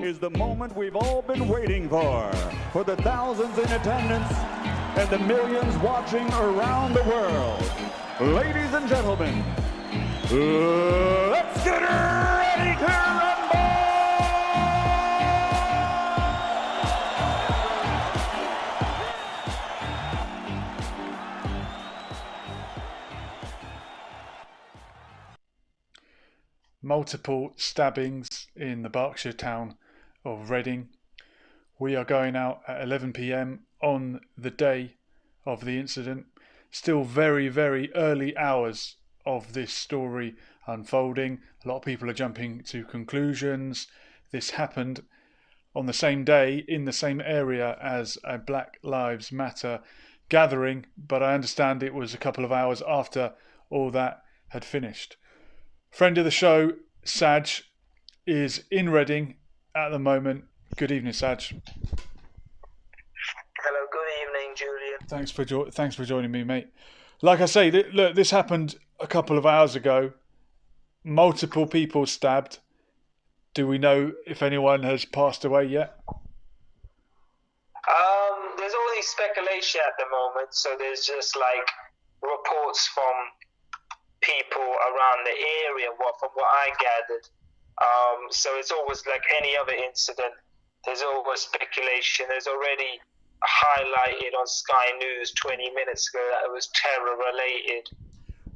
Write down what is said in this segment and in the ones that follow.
is the moment we've all been waiting for the thousands in attendance and the millions watching around the world. Ladies and gentlemen, let's get ready to rumble! Multiple stabbings in the Berkshire town of Reading. We are going out at 11 p.m. on the day of the incident. Still very, very early hours of this story unfolding. A lot of people are jumping to conclusions. This happened on the same day in the same area as a Black Lives Matter gathering, but I understand it was a couple of hours after all that had finished. Friend of the show, Saj, is in Reading at the moment. Good evening, Saj. Hello, good evening, Julian. Thanks for joining me, mate. Like I say, look, this happened a couple of hours ago. Multiple people stabbed. Do we know if anyone has passed away yet? There's only speculation at the moment, so there's just like reports from people around the area, from what I gathered. So it's always like any other incident. There's always speculation. There's already highlighted on Sky News 20 minutes ago that it was terror related.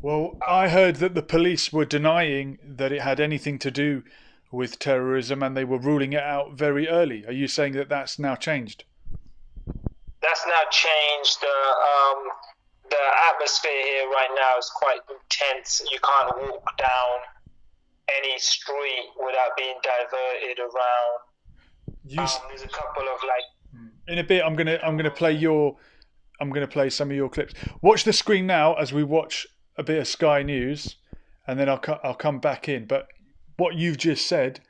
Well, I heard that the police were denying that it had anything to do with terrorism and they were ruling it out very early. Are you saying that that's now changed? That's now changed. The atmosphere here right now is quite intense. You can't walk down any street without being diverted around. There's a couple of In a bit, I'm gonna play some of your clips. Watch the screen now as we watch a bit of Sky News, and then I'll come back in. But what you've just said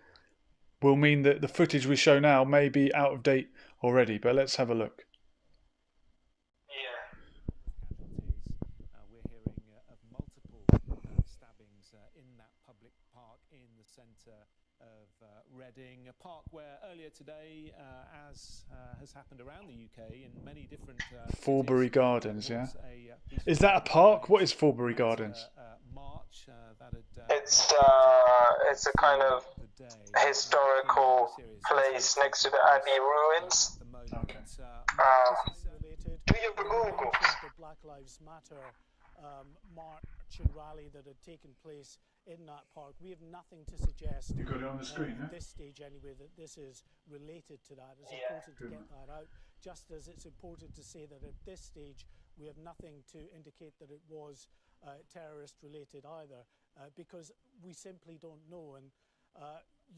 will mean that the footage we show now may be out of date already. But let's have a look. We're hearing of multiple stabbings in that public park in the centre of Reading, a park where earlier today, as has happened around the UK in many different Forbury Gardens, yeah. Is that a park? What is Forbury Gardens? It's a kind of historical place next to the Abbey ruins. Okay. Do your Google. The Black Lives Matter march and rally that had taken place in that park. We have nothing to suggest. You got it on the screen, at this stage anyway, that this is related to that. It's important to get that out, just as it's important to say that at this stage we have nothing to indicate that it was terrorist related either, because we simply don't know. And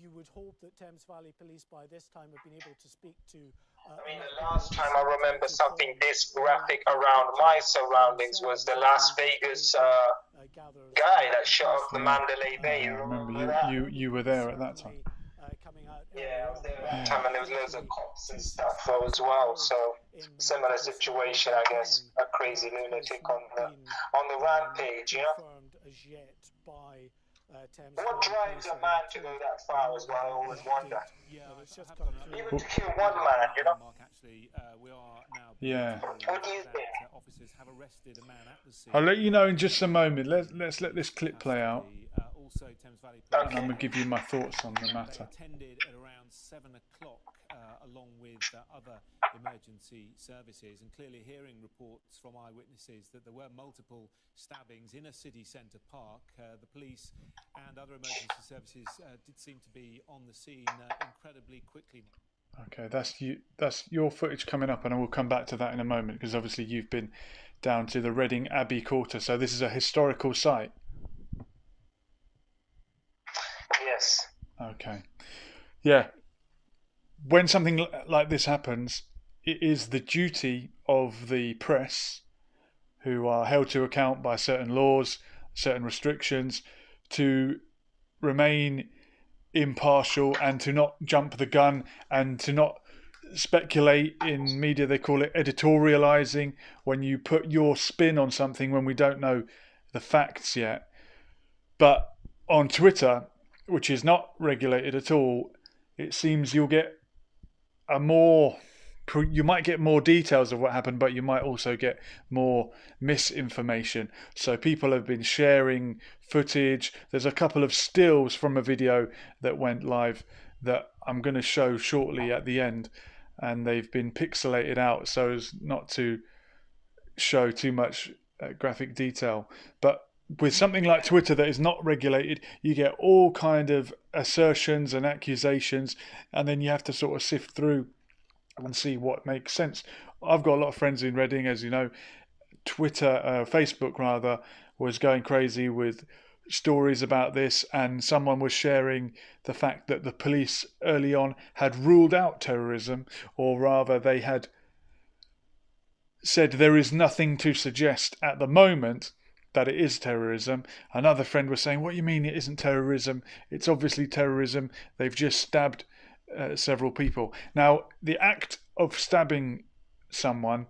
you would hope that Thames Valley Police by this time have been able to speak to... the last time I remember something this graphic around my surroundings was the Las Vegas guy that shot up the Mandalay Bay. I remember you were there at that time. Yeah, I was there at that time, and there was loads of cops and stuff as well. So similar situation, I guess. A crazy lunatic on the rampage, you know. What drives a man to go that far as well? I always wonder. Even to kill one man, you know. Yeah. What do you think? I'll let you know in just a moment. Let's let this clip play out. And I'm going to give you my thoughts on the matter. Attended at around 7 o'clock, along with other emergency services, and clearly hearing reports from eyewitnesses that there were multiple stabbings in a city centre park. The police and other emergency services did seem to be on the scene incredibly quickly. Okay, that's your footage coming up, and I will come back to that in a moment, because obviously you've been down to the Reading Abbey Quarter, so this is a historical site. Yes. Okay. Yeah. When something like this happens, it is the duty of the press, who are held to account by certain laws, certain restrictions, to remain impartial and to not jump the gun and to not speculate. In media they call it editorializing, when you put your spin on something when we don't know the facts yet. But on Twitter, which is not regulated at all, it seems you might get more details of what happened, but you might also get more misinformation. So people have been sharing footage. There's a couple of stills from a video that went live that I'm going to show shortly at the end, and they've been pixelated out so as not to show too much graphic detail. But with something like Twitter that is not regulated, you get all kind of assertions and accusations, and then you have to sort of sift through and see what makes sense. I've got a lot of friends in Reading, as you know. Facebook rather, was going crazy with stories about this, and someone was sharing the fact that the police early on had ruled out terrorism, or rather they had said there is nothing to suggest at the moment that it is terrorism. Another friend was saying, what do you mean it isn't terrorism? It's obviously terrorism. They've just stabbed several people. Now, the act of stabbing someone,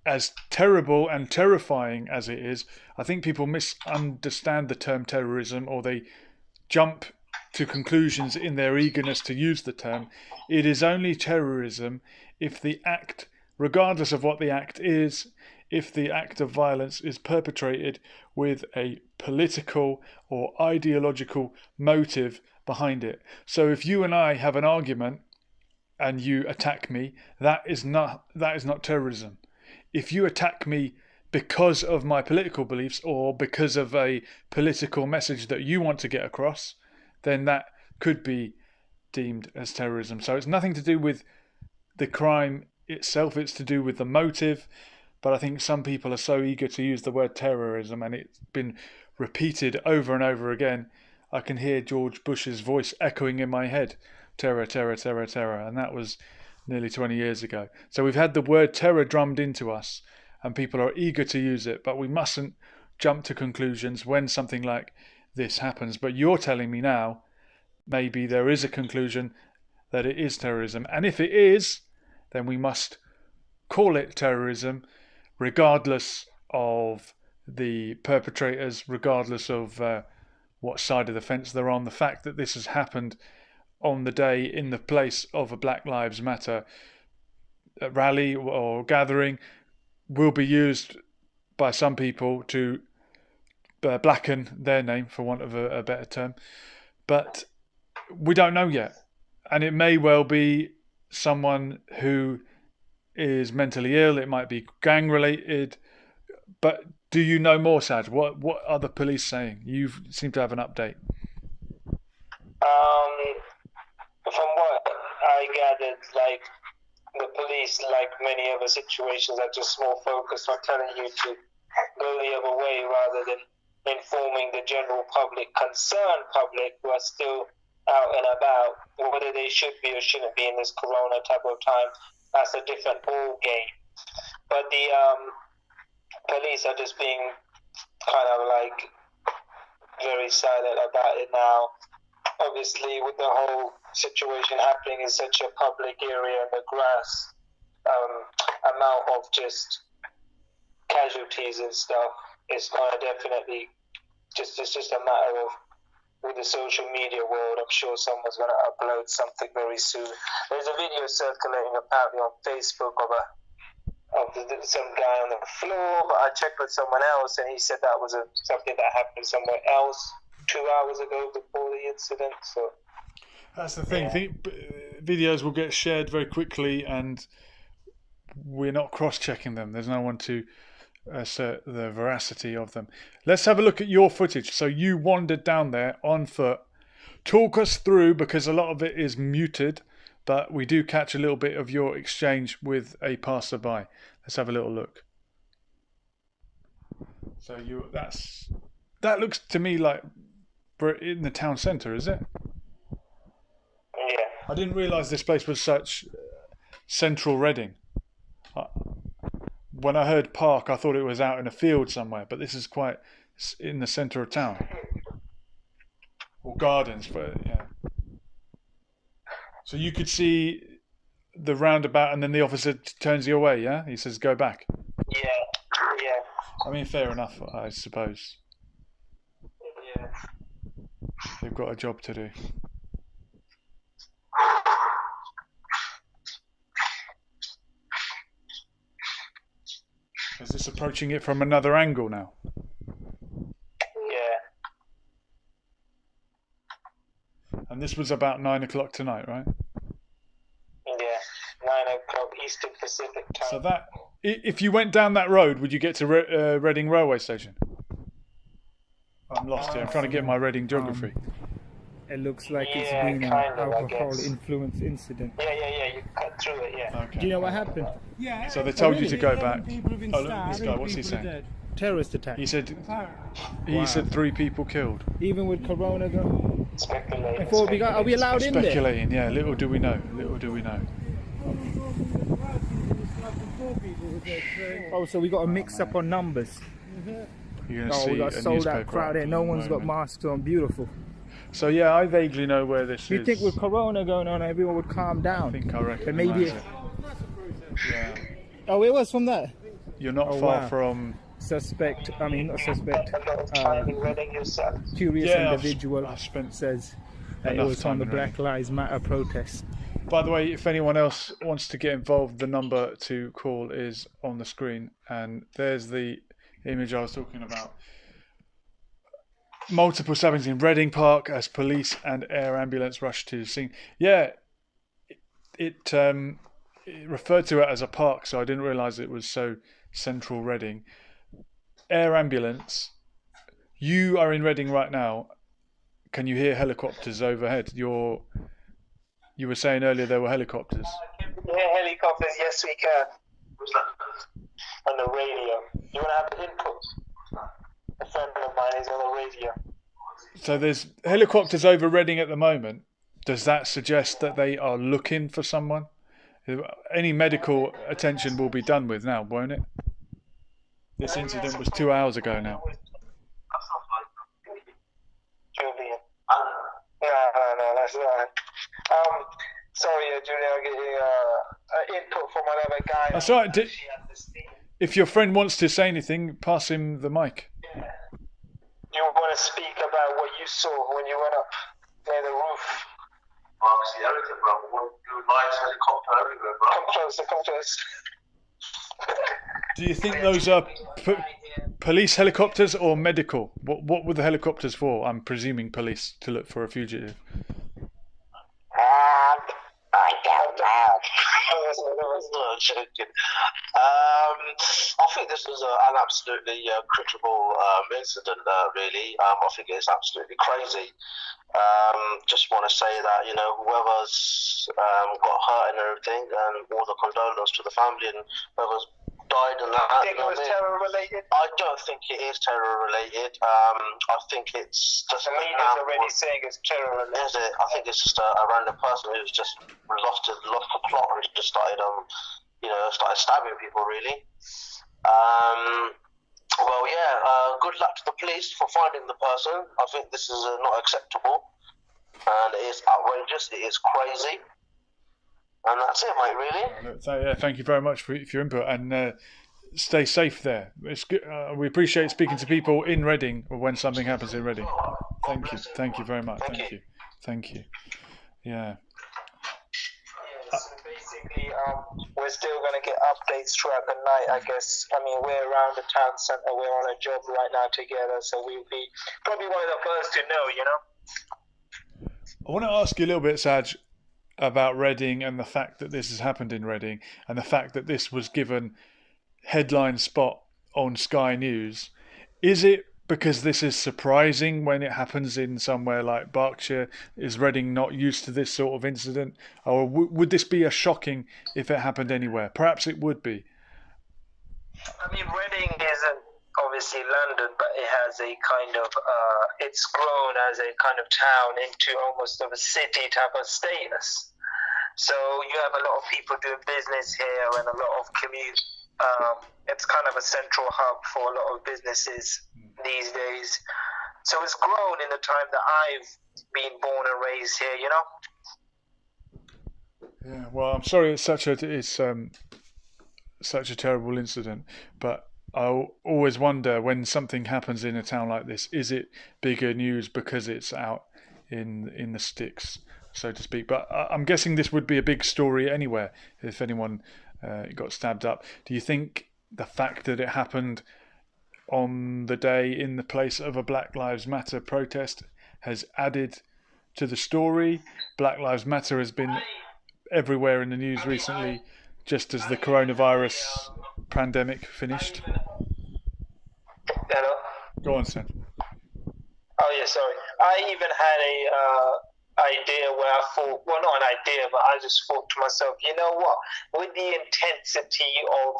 as terrible and terrifying as it is, I think people misunderstand the term terrorism, or they jump to conclusions in their eagerness to use the term. It is only terrorism if the act, regardless of what the act is, if the act of violence is perpetrated with a political or ideological motive behind it. So if you and I have an argument and you attack me, that is not terrorism. If you attack me because of my political beliefs or because of a political message that you want to get across, then that could be deemed as terrorism. So it's nothing to do with the crime itself, it's to do with the motive. But I think some people are so eager to use the word terrorism, and it's been repeated over and over again. I can hear George Bush's voice echoing in my head. Terror, terror, terror, terror. And that was nearly 20 years ago. So we've had the word terror drummed into us, and people are eager to use it. But we mustn't jump to conclusions when something like this happens. But you're telling me now, maybe there is a conclusion that it is terrorism. And if it is, then we must call it terrorism, regardless of the perpetrators, regardless of what side of the fence they're on. The fact that this has happened on the day in the place of a Black Lives Matter rally or gathering will be used by some people to blacken their name, for want of a better term. But we don't know yet. And it may well be someone who is mentally ill, it might be gang related. But do you know more, Saj? What are the police saying? You seem to have an update. From what I gathered, like, the police, like many other situations, are just more focused on telling you to go the other way rather than informing the general public, concerned public who are still out and about, whether they should be or shouldn't be in this corona type of time. That's a different ball game. But the police are just being kind of like very silent about it now. Obviously, with the whole situation happening in such a public area, and the grass amount of just casualties and stuff, it's going to definitely it's just a matter of, with the social media world, I'm sure someone's going to upload something very soon. There's a video circulating apparently on Facebook of some guy on the floor, but I checked with someone else and he said that was something that happened somewhere else 2 hours ago before the incident. So that's the thing. Yeah. Videos will get shared very quickly, and we're not cross-checking them. There's no one to assert the veracity of them. Let's have a look at your footage. So you wandered down there on foot. Talk us through, because a lot of it is muted, but we do catch a little bit of your exchange with a passerby. Let's have a little look. So that looks to me like we're in the town centre, is it? Yeah. I didn't realise this place was such central Reading. When I heard park, I thought it was out in a field somewhere, but this is quite in the centre of town. Or gardens, but yeah. So you could see the roundabout, and then the officer turns you away, yeah? He says, go back. Yeah. I mean, fair enough, I suppose. Yeah. They've got a job to do. Because it's approaching it from another angle now. Yeah. And this was about 9 o'clock tonight, right? Yeah. 9 o'clock Eastern Pacific time. So that, if you went down that road, would you get to Reading railway station? I'm lost here. I'm trying to get my Reading geography. It looks like it's Yeah, been an kind of, I alcohol guess. influence incident. Yeah. You cut through it, yeah. Okay. Do you know what happened? Yeah. So they told you to go back. People have been Oh, look, stabbed. this guy, what's he People are saying? dead. Terrorist attack. He said Wow. 3 people killed. Even with Corona going. Speculating. Before we got, are we allowed in there? Speculating, yeah. Little do we know. Little do we know. Oh, so we got a mix up on numbers. You're going to Oh, see we got a a sold newspaper out crowd here. article No in a one's got moment. masks on. Beautiful. So yeah, I vaguely know where this You is. think with Corona going on, everyone would calm I down? think I recognise But maybe. it. Yeah. Oh, it was from that. You're not Oh, far wow. from. Suspect. I mean, not suspect. A lot of time in Reading yourself. Curious Yeah, individual I've spent says that it enough was time on the in Black Reading. Lives Matter protest. By the way, if anyone else wants to get involved, the number to call is on the screen, and there's the image I was talking about. Multiple stabbings in Reading Park as police and air ambulance rushed to the scene. Yeah, it referred to it as a park, so I didn't realise it was so central Reading. Air ambulance. You are in Reading right now. Can you hear helicopters overhead? You were saying earlier there were helicopters. Yeah, helicopters, yes we can. On the radio. You want to have the input? A friend of mine is on the radio. So there's helicopters over Reading at the moment. Does that suggest that they are looking for someone? Any medical attention will be done with now, won't it? This incident was 2 hours ago now. Julian. No, that's right. Sorry, Julian, I'm getting input from another guy. That's all right. If your friend wants to say anything, pass him the mic. You want to speak about what you saw when you went up near the roof? Obviously, everything, bro. Blue lights, helicopter everywhere, bro. Come close. Do you think those are police helicopters or medical? What were the helicopters for? I'm presuming police to look for a fugitive. I don't know. No, joking. I think this was an absolutely critical incident, really. I think it's absolutely crazy. Just want to say that, whoever's got hurt and everything, and all the condolence to the family and whoever's died and that. I think it was terror related. I don't think it is terror related. I think it's just The media's already saying it's terror related. Is it? I think it's just a random person who's just lost the plot and just started started stabbing people really. Good luck to the police for finding the person. I think this is not acceptable, and it is outrageous. It is crazy, and that's it, mate. Really. So, yeah, thank you very much for your input, and stay safe there. It's good. We appreciate speaking to people in Reading when something happens in Reading. Thank you very much. Thank you. Yeah. So basically, we're still going to get updates throughout the night, I guess. I mean, we're around the town centre. We're on a job right now together, so we'll be probably one of the first to know, I want to ask you a little bit, Saj, about Reading and the fact that this has happened in Reading and the fact that this was given headline spot on Sky News. Is it because this is surprising when it happens in somewhere like Berkshire? Is Reading not used to this sort of incident? Or would this be as shocking if it happened anywhere? Perhaps it would be. I mean, Reading isn't obviously London, but it has a kind of, it's grown as a kind of town into almost of a city type of status. So you have a lot of people doing business here and a lot of commute. It's kind of a central hub for a lot of businesses these days. So it's grown in the time that I've been born and raised here, Yeah. Well, I'm sorry it's such a terrible incident, but I always wonder when something happens in a town like this, is it bigger news because it's out in the sticks, so to speak? But I'm guessing this would be a big story anywhere if anyone got stabbed up. Do you think the fact that it happened on the day in the place of a Black Lives Matter protest has added to the story. Black Lives Matter has been everywhere in the news recently, just as the coronavirus pandemic finished. Hello? Go on, Sam. Oh yeah, sorry. I even had a idea where I thought, well, not an idea, but I just thought to myself, you know what? With the intensity of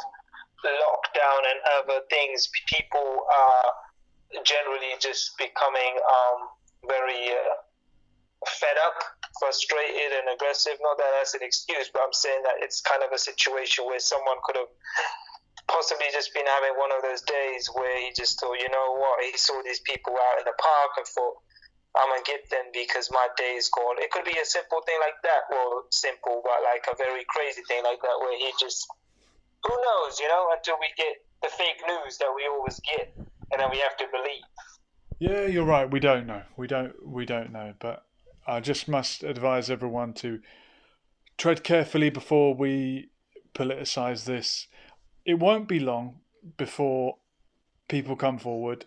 lockdown and other things, people are generally just becoming very fed up, frustrated, and aggressive. Not that that's an excuse, but I'm saying that it's kind of a situation where someone could have possibly just been having one of those days where he just thought, you know what, he saw these people out in the park and thought, I'm going to get them because my day is gone. It could be a simple thing like that, well, simple, but like a very crazy thing like that where he just, who knows, you know, until we get the fake news that we always get and then we have to believe. Yeah, you're right. We don't know. We don't know. But I just must advise everyone to tread carefully before we politicise this. It won't be long before people come forward,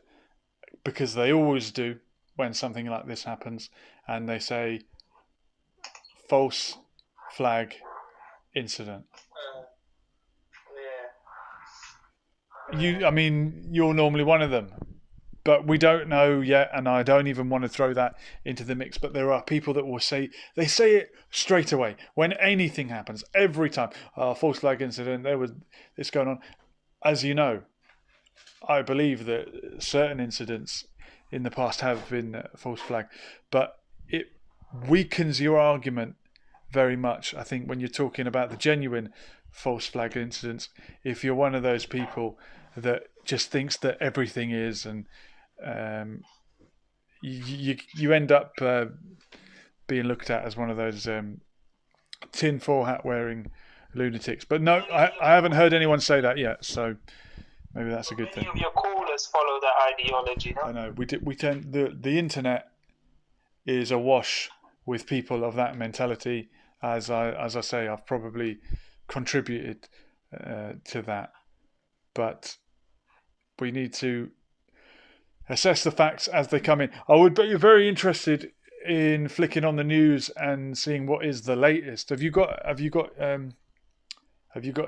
because they always do when something like this happens, and they say false flag incident. I mean, you're normally one of them, but we don't know yet, and I don't even want to throw that into the mix. But there are people that will say it straight away when anything happens, every time. False flag incident, there was this going on. As you know, I believe that certain incidents in the past have been false flag, but it weakens your argument very much, I think, when you're talking about the genuine false flag incidents. If you're one of those people that just thinks that everything is, and you end up being looked at as one of those tinfoil hat wearing lunatics. But no, I haven't heard anyone say that yet, so maybe that's a good thing. Your callers follow that ideology, no? I know we tend the internet is awash with people of that mentality. As I say, I've probably contributed to that, but we need to assess the facts as they come in. I would be very interested in flicking on the news and seeing what is the latest. Have you got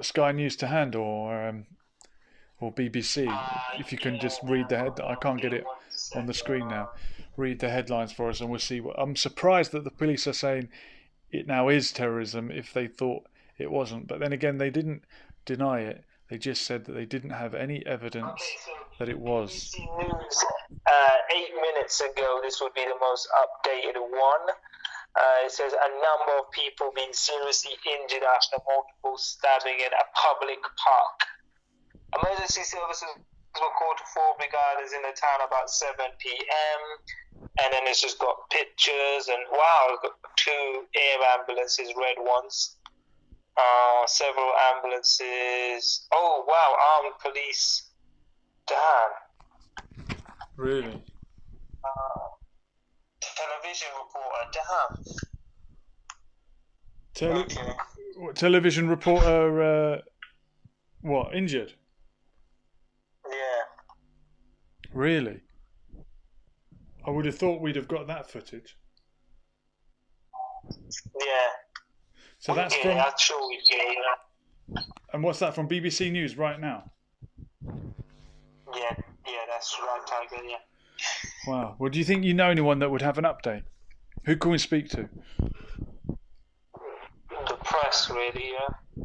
Sky News to hand, or BBC? If you can just read the head, I can't get it on the screen now. Read the headlines for us, and we'll see. I'm surprised that the police are saying it now is terrorism if they thought it wasn't. But then again, they didn't deny it. They just said that they didn't have any evidence that it was. BBC News, 8 minutes ago, this would be the most updated one. It says a number of people being seriously injured after multiple stabbing in a public park. Emergency services were called to 4 brigaders in the town about 7 p.m. And then it's just got pictures, and wow, got 2 air ambulances, red ones. Several ambulances. Oh wow, armed police. Damn. Really? Television reporter. Damn. Television reporter. What, injured? Yeah. Really? I would have thought we'd have got that footage. Yeah. So that's from. I'm sure we get. And what's that from? BBC News right now? Yeah, that's right, Tiger. Yeah. Wow. Well, do you think you know anyone that would have an update? Who can we speak to? The press, really. Yeah.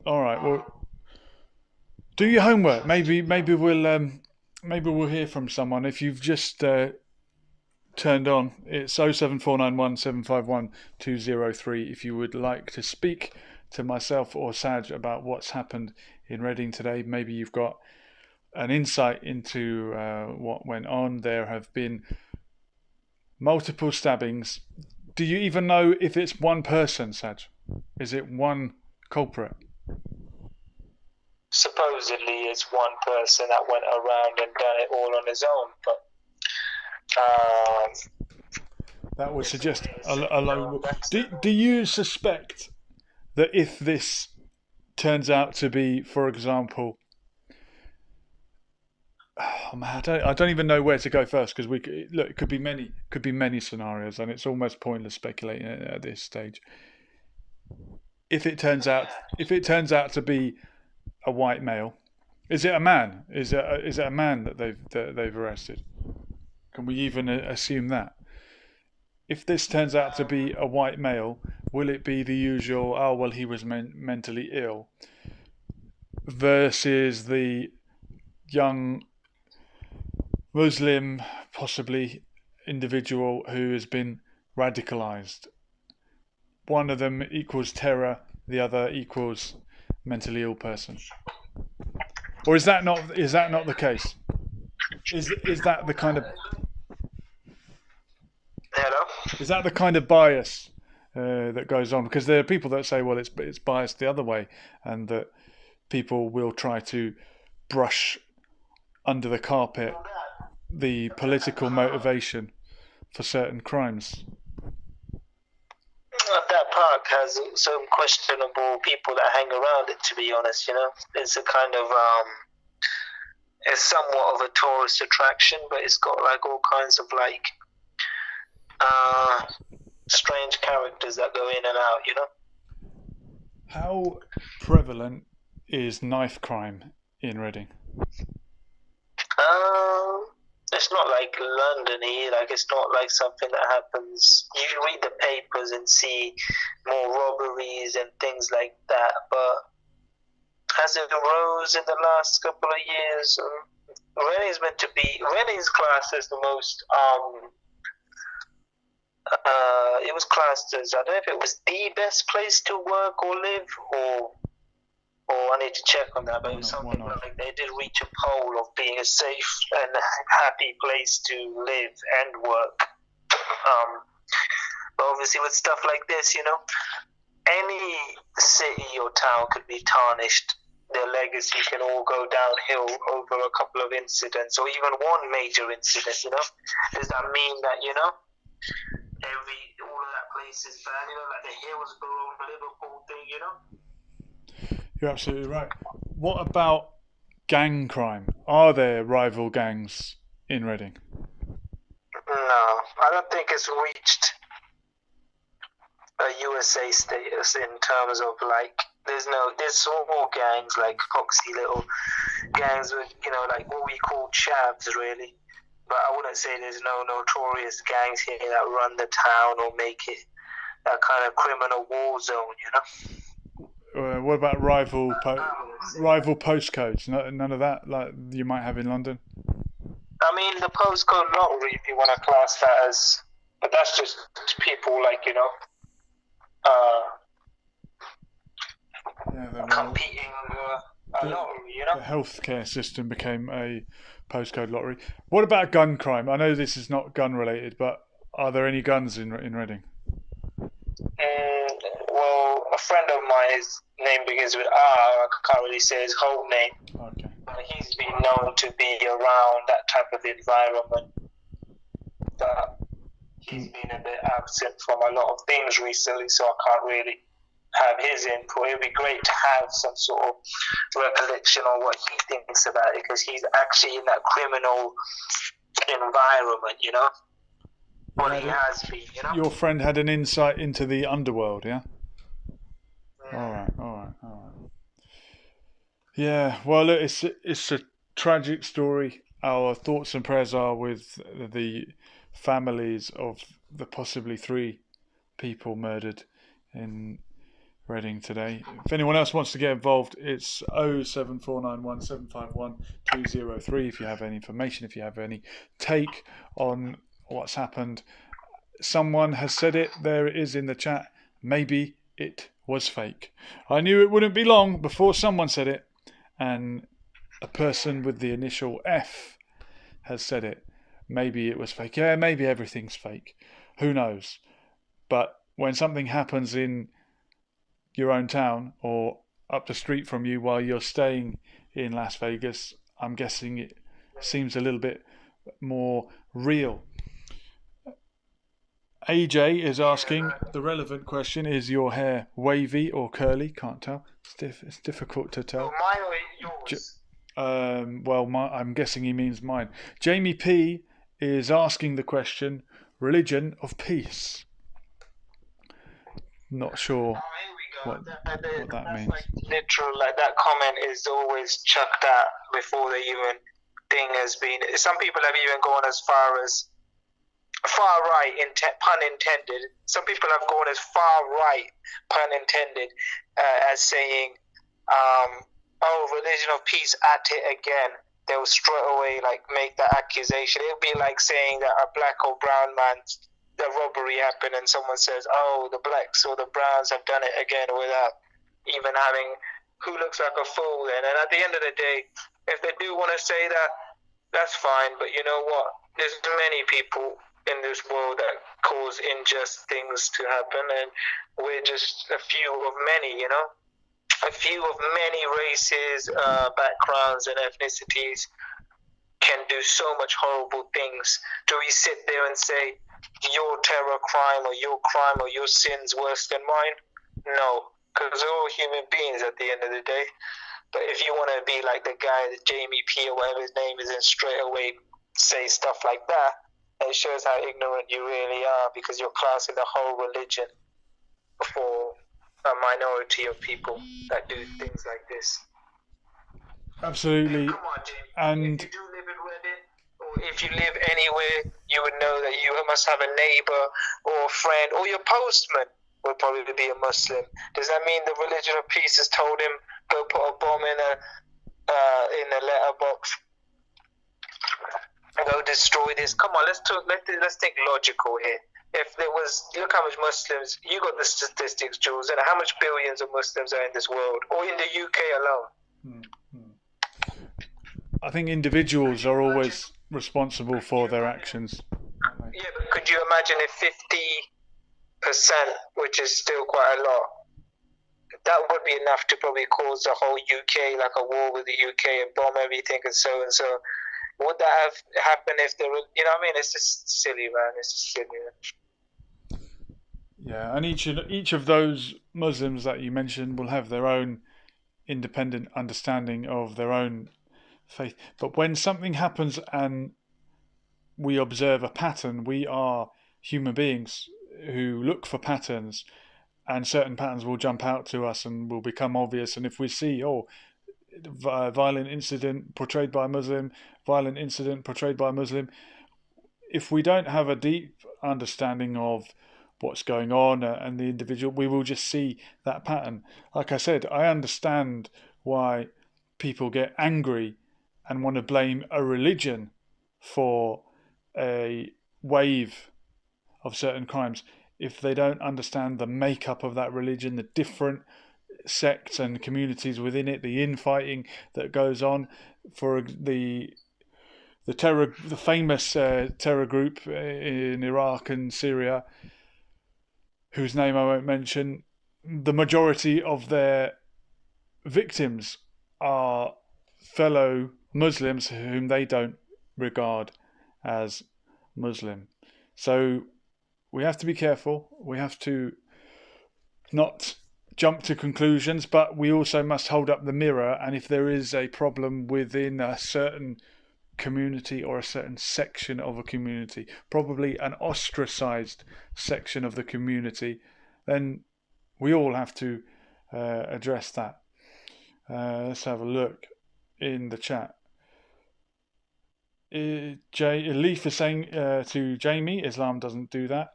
All right. Well, do your homework. Maybe we'll hear from someone. If you've just turned on, it's 07491 751 203 if you would like to speak to myself or Saj about what's happened in Reading today. Maybe you've got an insight into what went on. There have been multiple stabbings. Do you even know if it's one person, Saj? Is it one culprit? Supposedly it's one person that went around and done it all on his own, but that would suggest a low. Do you suspect that if this turns out to be, for example, oh man, I don't even know where to go first, because it could be many scenarios, and it's almost pointless speculating at this stage. If it turns out to be a white male, is it a man? Is it a man that they've arrested? Can we even assume that? If this turns out to be a white male, will it be the usual, oh well, he was mentally ill, versus the young Muslim, possibly, individual who has been radicalized? One of them equals terror, the other equals mentally ill person. Or is that not the case? Is that the kind of Is that the kind of bias that goes on? Because there are people that say, well, it's biased the other way, and that people will try to brush under the carpet the political motivation for certain crimes. That park has some questionable people that hang around it, to be honest, It's a kind of, it's somewhat of a tourist attraction, but it's got like all kinds of like strange characters that go in and out, How prevalent is knife crime in Reading? It's not like London here, like it's not like something that happens. You read the papers and see more robberies and things like that, but has it arose in the last couple of years? Reading's classed as the most, it was classed as, I don't know if it was the best place to work or live, or I need to check on that, but it was something like they did reach a pole of being a safe and happy place to live and work. But obviously with stuff like this, any city or town could be tarnished. Their legacy can all go downhill over a couple of incidents, or even one major incident, Does that mean that, all of that place is bad, like the Hillsborough, Liverpool thing, You're absolutely right. What about gang crime? Are there rival gangs in Reading? No, I don't think it's reached a USA status in terms of like, there's small gangs, like foxy little gangs with, like what we call chavs really. But I wouldn't say there's no notorious gangs here that run the town or make it that kind of criminal war zone, What about rival postcodes? None of that, like you might have in London? I mean, the postcode lottery, if you want to class that as, but that's just people like, competing a lottery, The healthcare system became a postcode lottery. What about gun crime? I know this is not gun related, but are there any guns in Reading? Well, a friend of mine, his name begins with R. I can't really say his whole name. Okay. But he's been known to be around that type of environment. But he's been a bit absent from a lot of things recently, so I can't really have his input. It would be great to have some sort of recollection on what he thinks about it, because he's actually in that criminal environment, What he has been, Your friend had an insight into the underworld, yeah? All right. Yeah, well, it's a tragic story. Our thoughts and prayers are with the families of the possibly 3 people murdered in Reading today. If anyone else wants to get involved, it's 07491 751 203 if you have any information, if you have any take on what's happened. Someone has said it, there it is in the chat, maybe it was fake. I knew it wouldn't be long before someone said it, and a person with the initial F has said it. Maybe it was fake. Yeah, maybe everything's fake. Who knows? But when something happens in your own town or up the street from you while you're staying in Las Vegas, I'm guessing it seems a little bit more real. AJ is asking, the relevant question, is your hair wavy or curly? Can't tell. It's difficult to tell. Mine or yours? I'm guessing he means mine. Jamie P is asking the question, religion of peace. Not sure what that means. Like literal, like that comment is always chucked out before the even thing has been. Some people have even gone as far right, pun intended. Some people have gone as far right, pun intended, as saying, religion of peace at it again. They'll straight away like make that accusation. It'll be like saying that a black or brown man, the robbery happened, and someone says, "Oh, the blacks or the browns have done it again," without even having who looks like a fool. Then, and at the end of the day, if they do want to say that, that's fine. But you know what? There's many people in this world that cause unjust things to happen, and we're just a few of many, a few of many races, backgrounds and ethnicities can do so much horrible things. Do we sit there and say your terror crime or your sin's worse than mine? No, because we're all human beings at the end of the day. But if you want to be like the guy, the Jamie P or whatever his name is, and straight away say stuff like that, it shows how ignorant you really are, because you're classing the whole religion for a minority of people that do things like this. Absolutely. Come on, Jamie. And if you do live in Reading, or if you live anywhere, you would know that you must have a neighbor or a friend, or your postman would probably be a Muslim. Does that mean the religion of peace has told him go put a bomb in a letterbox and go destroy this? Come on, let's think logical here. If there was, look how much Muslims, you got the statistics, Jules, and how much billions of Muslims are in this world, or in the UK alone. I think individuals are always responsible for their actions. Yeah, but could you imagine if 50%, which is still quite a lot, that would be enough to probably cause the whole UK, like a war with the UK, and bomb everything and so and so. Would that have happened if there were, you know what I mean? It's just silly, man. It's just silly, man. Yeah, and each of those Muslims that you mentioned will have their own independent understanding of their own faith. But when something happens and we observe a pattern, we are human beings who look for patterns, and certain patterns will jump out to us and will become obvious. And if we see, violent incident portrayed by a Muslim, violent incident portrayed by a Muslim, if we don't have a deep understanding of what's going on and the individual, we will just see that pattern. Like I said, I understand why people get angry and want to blame a religion for a wave of certain crimes if they don't understand the makeup of that religion, the different sects and communities within it, the infighting that goes on. For the famous terror group in Iraq and Syria, whose name I won't mention, the majority of their victims are fellow Muslims whom they don't regard as Muslim. So we have to be careful. We have to not jump to conclusions, but we also must hold up the mirror. And if there is a problem within a certain community or a certain section of a community, probably an ostracized section of the community, then we all have to address that. Let's have a look in the chat. Leaf is saying to Jamie, Islam doesn't do that.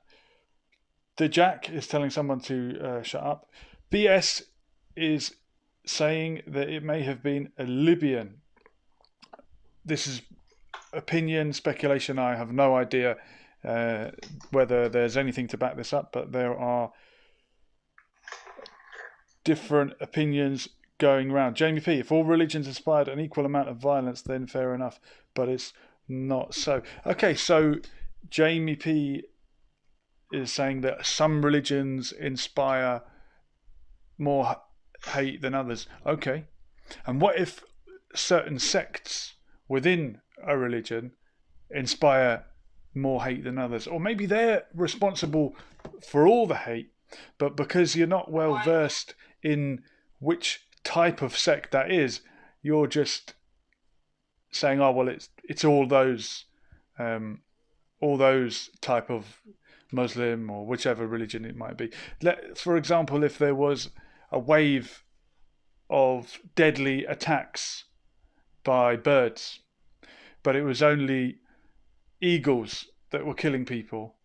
The Jack is telling someone to shut up. BS is saying that it may have been a Libyan. This is opinion, speculation. I have no idea whether there's anything to back this up, but there are different opinions going around. Jamie P, if all religions inspired an equal amount of violence, then fair enough, but it's not so. Okay, so Jamie P is saying that some religions inspire more hate than others. Okay, and what if certain sects within a religion inspire more hate than others, or maybe they're responsible for all the hate, but because you're not well versed in which type of sect that is, you're just saying, oh well, it's all those type of Muslim or whichever religion it might be. For example, if there was a wave of deadly attacks by birds, but it was only eagles that were killing people.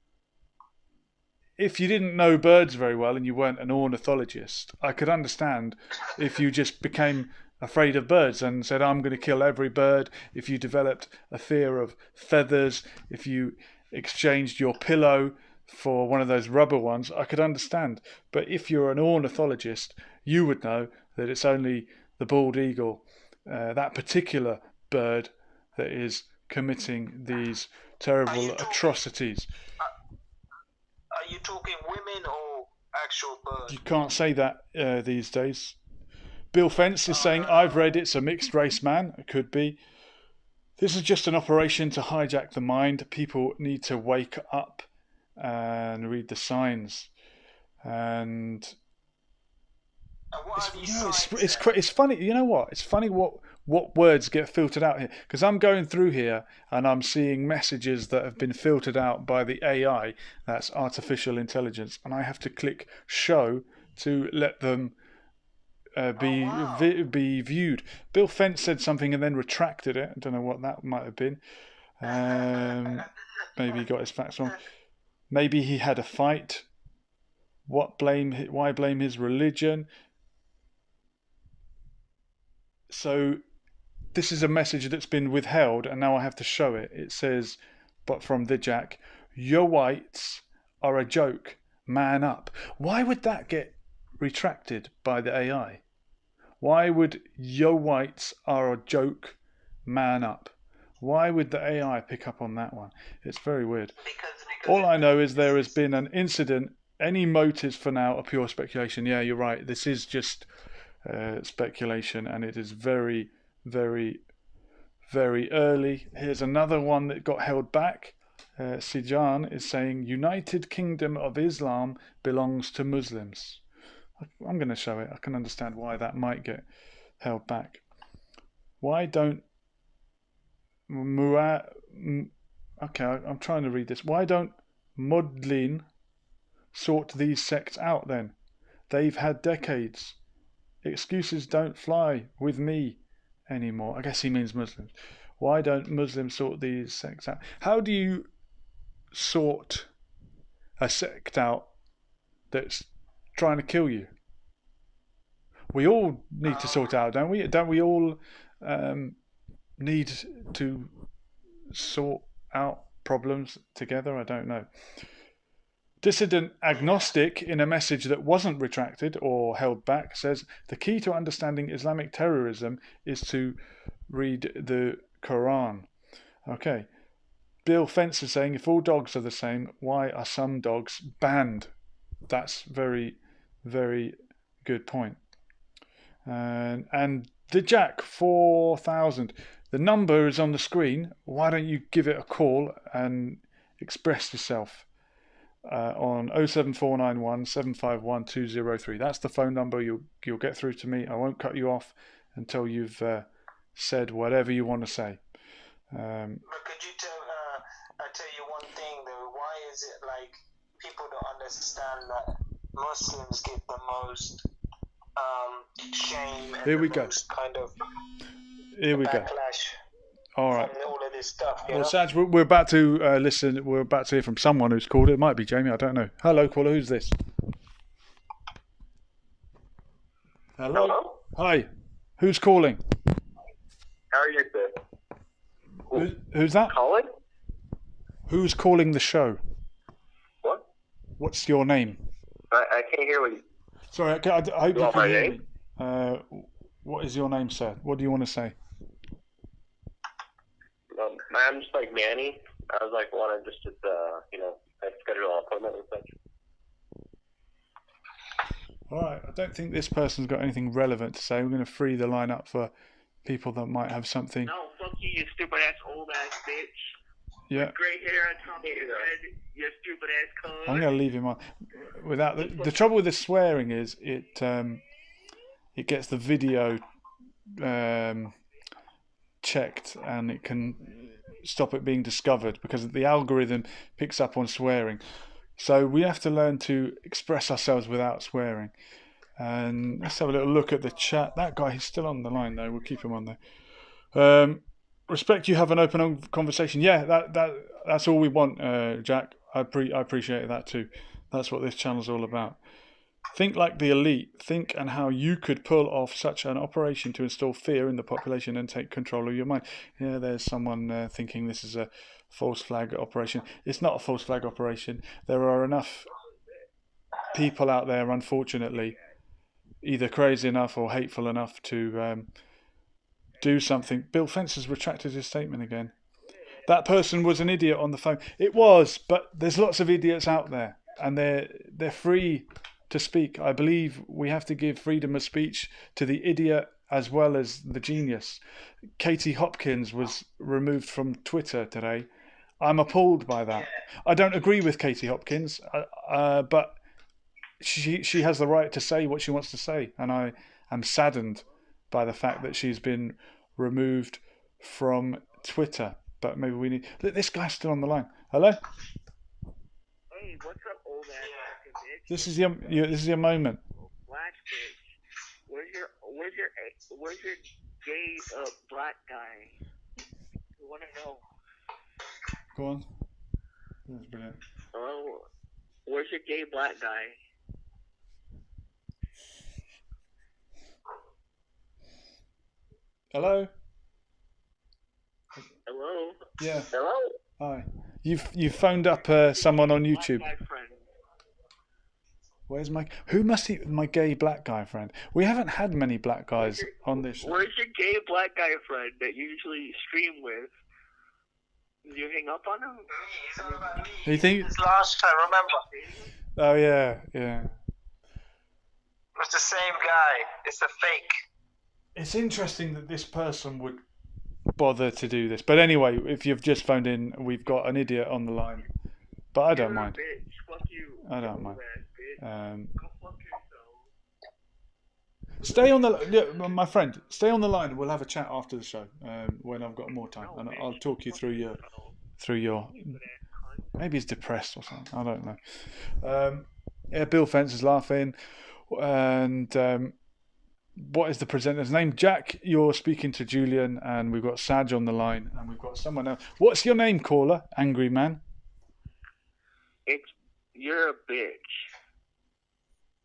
If you didn't know birds very well and you weren't an ornithologist, I could understand if you just became afraid of birds and said, I'm going to kill every bird. If you developed a fear of feathers, if you exchanged your pillow for one of those rubber ones, I could understand. But if you're an ornithologist, you would know that it's only the bald eagle, that particular bird, that is committing these terrible atrocities. Are you talking women or actual birds? You can't say that these days. Bill Fence is saying, I've read it's a mixed race man. It could be. This is just an operation to hijack the mind. People need to wake up and read the signs. And it's funny. You know what? It's funny what words get filtered out here. Because I'm going through here and I'm seeing messages that have been filtered out by the AI. That's artificial intelligence. And I have to click show to let them be viewed. Bill Fence said something and then retracted it. I don't know what that might have been. Maybe he got his facts wrong. Maybe he had a fight. Why blame his religion? So this is a message that's been withheld and now I have to show it. It says, but from the Jack, your whites are a joke, man up. Why would that get retracted by the AI? Why would yo whites are a joke, man up? Why would the AI pick up on that one? It's very weird. Because all I know is there has been an incident. Any motives for now are pure speculation. Yeah, you're right. This is just speculation, and it is very, very, very early. Here's another one that got held back. Sijan is saying United Kingdom of Islam belongs to Muslims. I'm going to show it. I can understand why that might get held back. Why don't okay, I'm trying to read this. Why don't Mudlin sort these sects out then? They've had decades. Excuses don't fly with me anymore. I guess he means Muslims. Why don't Muslims sort these sects out? How do you sort a sect out that's trying to kill you? We all need to sort out, don't we? Don't we all need to sort out problems together? I don't know. Dissident Agnostic, in a message that wasn't retracted or held back, says the key to understanding Islamic terrorism is to read the Quran. Okay. Bill Fence is saying if all dogs are the same, why are some dogs banned? That's very, very good point. And the Jack 4000, the number is on the screen. Why don't you give it a call and express yourself? On 07491 751 203. That's the phone number. You'll get through to me. I won't cut you off until you've said whatever you want to say. But could you tell you one thing though? Why is it like people don't understand that Muslims get the most shame and Here we the go. most kind of Here we go. backlash? All right. From all of this stuff, Well, Saj, we're about to listen. We're about to hear from someone who's called. It might be Jamie. I don't know. Hello, caller. Who's this? Hello. Hi. Who's calling? How are you, sir? Who's that? Colin? Who's calling the show? What? What's your name? I can't hear what you... Sorry, I hope you want can my hear name? me. What is your name, sir? What do you want to say? I'm just like Manny. I was like wanting just to, schedule an appointment with such. All right. I don't think this person's got anything relevant to say. We're going to free the line up for people that might have something. No, fuck you, you stupid ass old ass bitch. Yeah. Gray hair on top of your head, your stupid ass cunt. I'm going to leave him on. Without the trouble with the swearing is it gets the video checked and it can stop it being discovered because the algorithm picks up on swearing. So we have to learn to express ourselves without swearing. And let's have a little look at the chat. That guy, he's still on the line though. We'll keep him on there. Respect you have an open conversation. Yeah, that's all we want, Jack. I appreciate that too. That's what this channel's all about. Think like the elite. Think and how you could pull off such an operation to instill fear in the population and take control of your mind. Yeah, there's someone thinking this is a false flag operation. It's not a false flag operation. There are enough people out there, unfortunately, either crazy enough or hateful enough to do something. Bill Fence has retracted his statement again. That person was an idiot on the phone. It was, but there's lots of idiots out there, and they're free to speak. I believe we have to give freedom of speech to the idiot as well as the genius. Katie Hopkins was removed from Twitter today. I'm appalled by that. I don't agree with Katie Hopkins, but she has the right to say what she wants to say, and I am saddened by the fact that she's been removed from Twitter. But maybe we need... This guy's still on the line. Hello? Hey, what's up, old ass fucking bitch? This is your moment. Black bitch. Where's your gay black guy? We want to know. Go on. That's brilliant. Hello? Where's your gay black guy? Hello? Hello? Yeah. Hello? Hi. You've phoned up someone on YouTube. Black guy friend. Where's my gay black guy friend? We haven't had many black guys on this show. Where's your gay black guy friend that you usually stream with? Did you hang up on him? He's on about me. You think? It's last time, remember? Oh yeah. It's the same guy. It's a fake. It's interesting that this person would bother to do this. But anyway, if you've just phoned in, we've got an idiot on the line. But I don't mind. Bitch. Fuck you. I don't mind. Go fuck yourself. Stay on my friend. Stay on the line, and we'll have a chat after the show when I've got more time, and I'll talk you through your. Maybe he's depressed or something. I don't know. Yeah, Bill Fence is laughing, and what is the presenter's name? Jack, you're speaking to Julian, and we've got Saj on the line, and we've got someone else. What's your name, caller? Angry man. You're a bitch.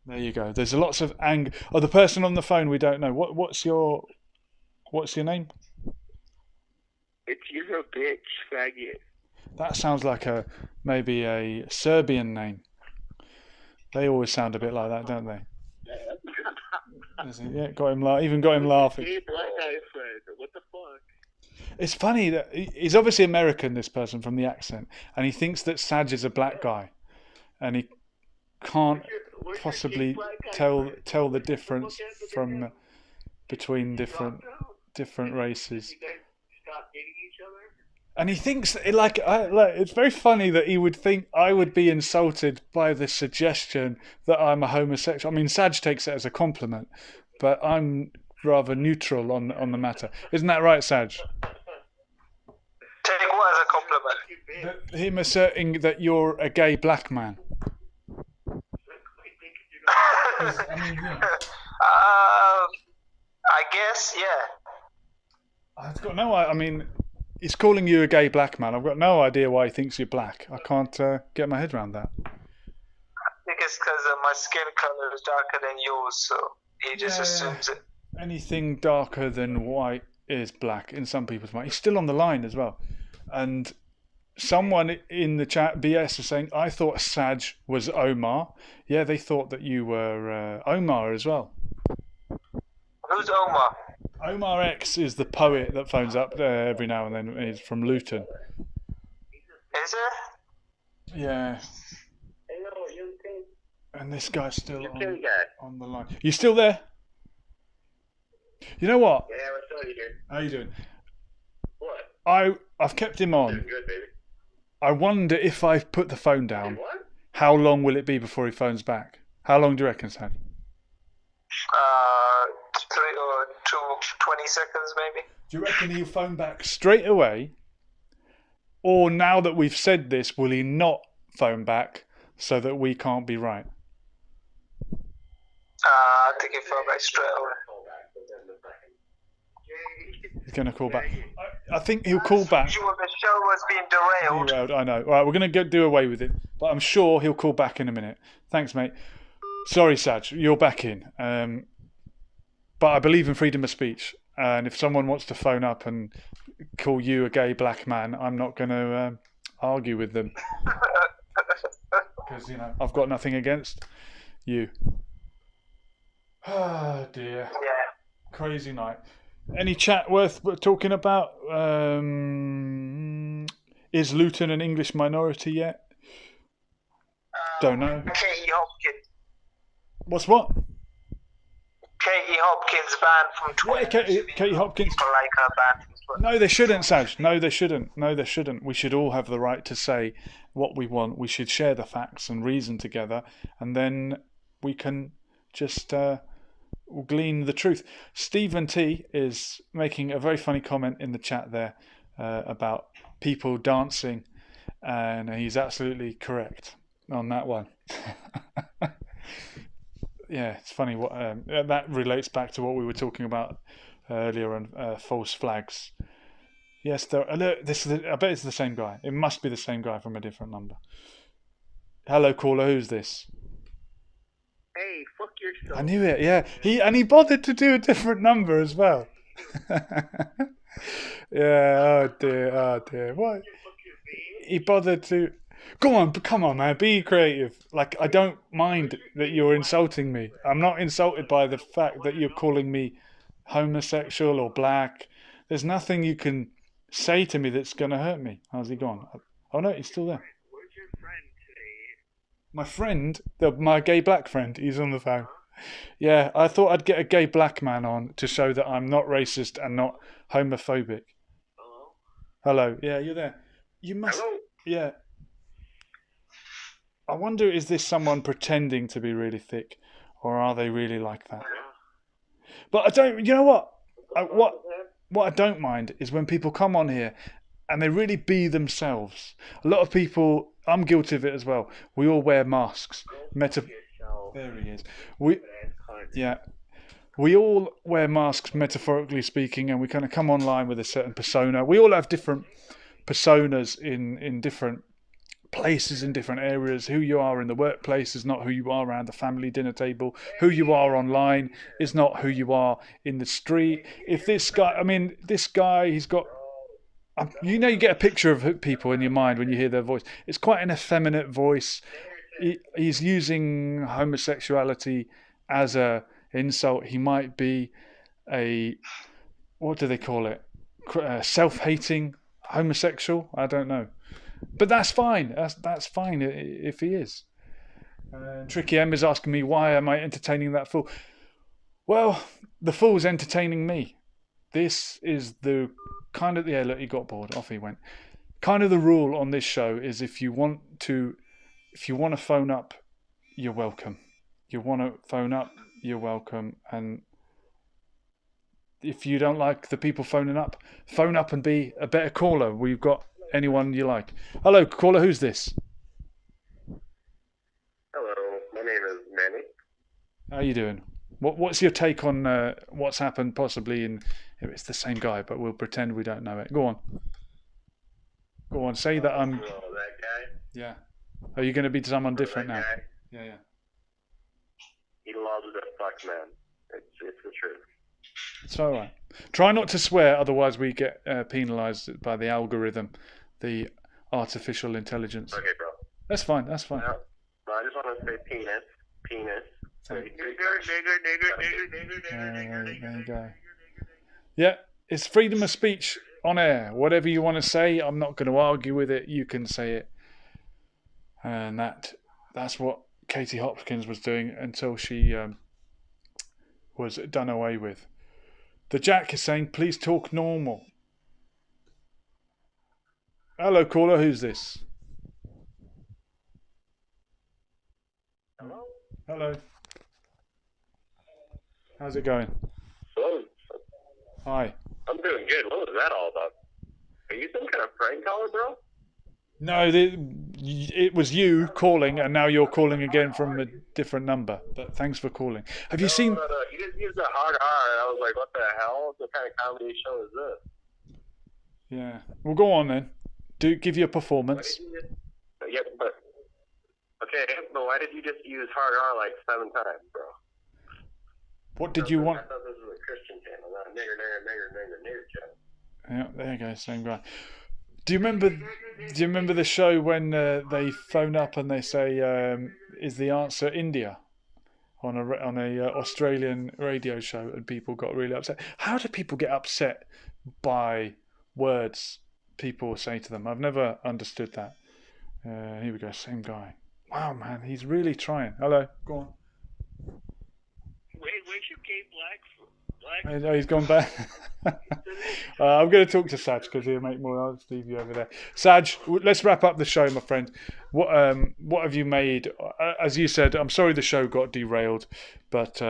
There you go. There's lots of anger. Oh, the person on the phone we don't know. What's your name? You're a bitch, faggot. That sounds like maybe a Serbian name. They always sound a bit like that, don't they? Yeah, got him laughing. Hey, black guy friend. What the fuck? It's funny that he's obviously American, this person, from the accent, and he thinks that Saj is a black guy, and he can't possibly tell the difference from between different races. And he thinks it's very funny that he would think I would be insulted by the suggestion that I'm a homosexual. I mean, Saj takes it as a compliment, but I'm rather neutral on the matter. Isn't that right, Saj? Take what as a compliment? Him asserting that you're a gay black man. I guess, yeah. I've got no. I mean, he's calling you a gay black man. I've got no idea why he thinks you're black. I can't get my head around that. I think it's because my skin color is darker than yours, so he just assumes it. Anything darker than white is black in some people's mind. He's still on the line as well, and someone in the chat, BS, is saying, I thought Saj was Omar. Yeah, they thought that you were Omar as well. Who's Omar? Omar X is the poet that phones up every now and then. He's from Luton. Is it? Yeah. Hello, you think? And this guy's still guy. on the line. You still there? You know what? Yeah, what's up, you doing? How you doing? What? I've kept him on. Doing good, baby. I wonder if I put the phone down, What? how long will it be before he phones back? How long do you reckon, Sam? 20 seconds maybe. Do you reckon he'll phone back straight away? Or now that we've said this, will he not phone back so that we can't be right? I think he phoned back straight away. He's going to call back. I think he'll call back. Sure, the show was being derailed. Derailed, I know. All right, we're going to do away with it. But I'm sure he'll call back in a minute. Thanks, mate. Sorry, Saj, you're back in. But I believe in freedom of speech. And if someone wants to phone up and call you a gay black man, I'm not going to argue with them. Because, I've got nothing against you. Oh, dear. Yeah. Crazy night. Any chat worth talking about? Is Luton an English minority yet? Don't know. Katie Hopkins. What's what? Katie Hopkins banned from Twitter. Yeah, Katie Hopkins. People like her banned from Twitter. No, they shouldn't, Saj. No, they shouldn't. No, they shouldn't. We should all have the right to say what we want. We should share the facts and reason together, and then we can just glean the truth. Stephen T is making a very funny comment in the chat there about people dancing, and he's absolutely correct on that one. Yeah, it's funny what that relates back to what we were talking about earlier on false flags. Yes, I bet it's the same guy. It must be the same guy from a different number. Hello, caller. Who's this? Hey, fuck yourself. I knew it. Yeah, he bothered to do a different number as well. Yeah. Oh dear. What? He bothered to. Go on, come on, man. Be creative. Like, I don't mind that you're insulting me. I'm not insulted by the fact that you're calling me homosexual or black. There's nothing you can say to me that's going to hurt me. How's he gone? Oh, no, he's still there. Where's your friend today? My friend, my gay black friend, he's on the phone. Yeah, I thought I'd get a gay black man on to show that I'm not racist and not homophobic. Hello? Hello. Yeah, you're there. You must... Hello? Yeah. I wonder, is this someone pretending to be really thick, or are they really like that? But I don't. You know what? What I don't mind is when people come on here and they really be themselves. A lot of people. I'm guilty of it as well. We all wear masks. There he is. We all wear masks, metaphorically speaking, and we kind of come online with a certain persona. We all have different personas in different places, in different areas. Who you are in the workplace is not who you are around the family dinner table. Who you are online is not who you are in the street. If this guy, he's got, you get a picture of people in your mind when you hear their voice. It's quite an effeminate voice. He's using homosexuality as a insult. He might be what do they call it? Self-hating homosexual. I don't know. But that's fine. That's fine if he is. Tricky M is asking me, why am I entertaining that fool? Well, the fool's entertaining me. This is the kind of... Yeah, look, he got bored. Off he went. Kind of the rule on this show is if you want to phone up, you're welcome. You want to phone up, you're welcome. And if you don't like the people phoning up, phone up and be a better caller. We've got... anyone you like. Hello, caller, who's this? Hello, my name is Manny. How are you doing? What's your take on what's happened possibly in... It's the same guy, but we'll pretend we don't know it. Go on, say that I'm... Oh, that guy? Yeah. Are you going to be someone different now? Guy? Yeah. He loves that fuck, man. It's the truth. It's all right. Try not to swear, otherwise we get penalised by the algorithm, the artificial intelligence. Okay, bro. That's fine. No, I just want to say penis. There Nigger. you go. Yeah, it's freedom of speech on air. Whatever you want to say, I'm not going to argue with it. You can say it. And that's what Katie Hopkins was doing until she was done away with. The Jack is saying, please talk normal. Hello, caller. Who's this? Hello. How's it going? Hello. Hi. I'm doing good. What was that all about? Are you some kind of prank caller, bro? No, it was you calling, and now you're calling again from a different number. But thanks for calling. Have you seen? No. You just used a hard R, and I was like, what the hell? What kind of comedy show is this? Yeah. Well, go on then. Give your performance. Yeah, but why did you just use hard R like 7 times, bro? What did you want? I thought this was a Christian channel, not a nigger channel. Yeah, there you go, same guy. Do you remember the show when they phone up and they say, "Is the answer India?" on a Australian radio show, and people got really upset. How do people get upset by words people say to them? I've never understood that. Here we go, same guy. Wow, man, he's really trying. Hello, go on. Wait, where'd you get black? No, he's gone back. I'm going to talk to Saj because he'll make more. I'll leave you over there. Saj, let's wrap up the show, my friend. What have you made? As you said, I'm sorry the show got derailed, but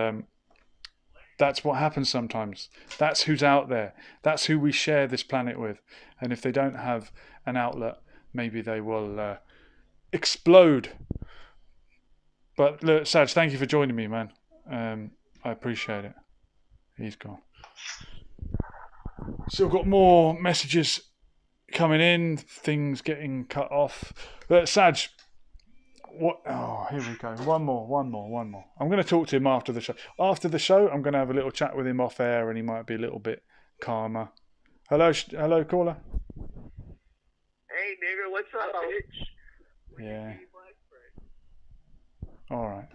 that's what happens sometimes. That's who's out there. That's who we share this planet with. And if they don't have an outlet, maybe they will explode. But look, Saj, thank you for joining me, man. I appreciate it. He's gone. Still got more messages coming in, things getting cut off. But Saj, what? Oh, here we go. One more. I'm going to talk to him after the show. After the show, I'm going to have a little chat with him off air, and he might be a little bit calmer. Hello, caller. Hey, nigga, what's up, bitch? Yeah. All right.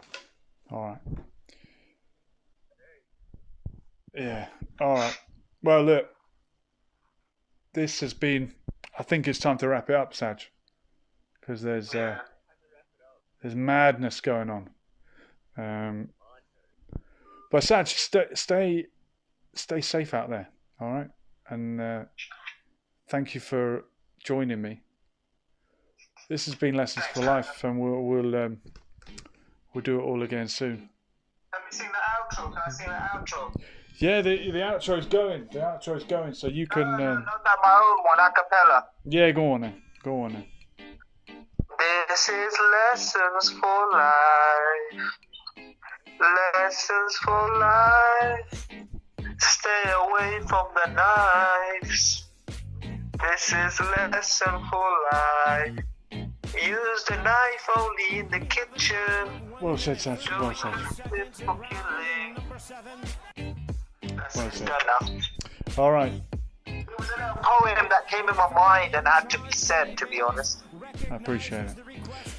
Yeah. All right. Well, look. This has been. I think it's time to wrap it up, Saj, because there's madness going on. But Saj, stay safe out there. All right. And thank you for joining me. This has been Lessons for Life, and we'll do it all again soon. Have you seen the outro? Can I see the outro? Yeah, the outro's going. The outro's going, so you can. No, not that, my own one, a cappella. Yeah, go on then. This is Lessons for Life. Lessons for life. Stay away from the knives. This is lesson for life. Use the knife only in the kitchen. Well said, Saj. Well said. Well said. All right. It was a poem that came in my mind and had to be said, to be honest. I appreciate it.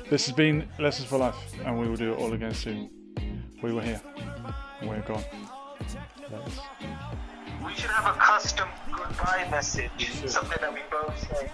This has been Lessons for Life, and we will do it all again soon. We were here, and we're gone. Yes. We should have a custom goodbye message, something that we both say.